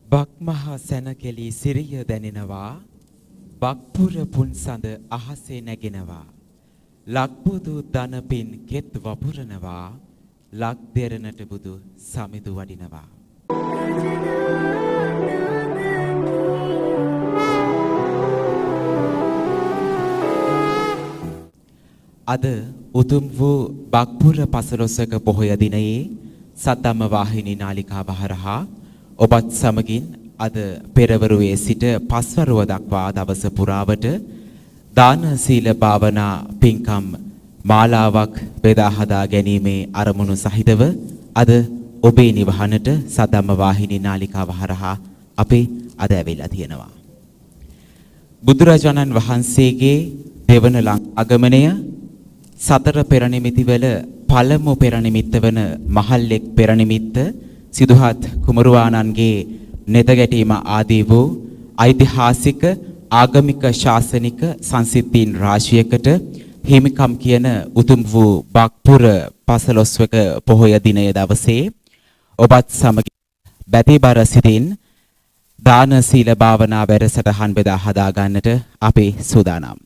බක්මහා සැනකෙලි සිරිය දැනෙනවා බක්පුර පුන්සඳ අහසේ නැගෙනවා ලක්බුදු දනපින් කෙත් වපුරනවා ලක් දෙරණට බුදු සමිදු වඩිනවා අද උතුම් වූ බක්පුර පසළොස්වක පොහොය දිනයේ සද්ධම්ම වාහිනී නාලිකාව හරහා ඔබත් සමගින් අද පෙරවරුවේ සිට පස්වරුව දක්වා දවස පුරාවට දාන සීල භාවනා පින්කම් මාලාවක් බෙදා හදා ගැනීමේ අරමුණු සහිතව අද ඔබේ නිවහනට සද්ධම්ම වාහිනී නාලිකාව හරහා අපි අද ඇවිල්ලා තියෙනවා. බුදුරජාණන් වහන්සේගේ දෙවන ආගමනය සතර පෙරනිමිතිවල පළමු පෙරනිමිත්ත වන මහල්ලෙක් පෙරනිමිත්ත සිදුහත් කුමරුවාණන්ගේ නෙත ගැටීම ආදී වූ ඓතිහාසික ආගමික ශාසනික සංසිද්ධීන් රාශියකට හිමිකම් කියන උතුම් වූ බක්පුර පසළොස්වක පොහොය දිනය දවසේ ඔබත් සමග බැතිබර සිටින් දාන සීල භාවනා වැඩසටහන් බෙදා හදා ගන්නට අපි සූදානම්.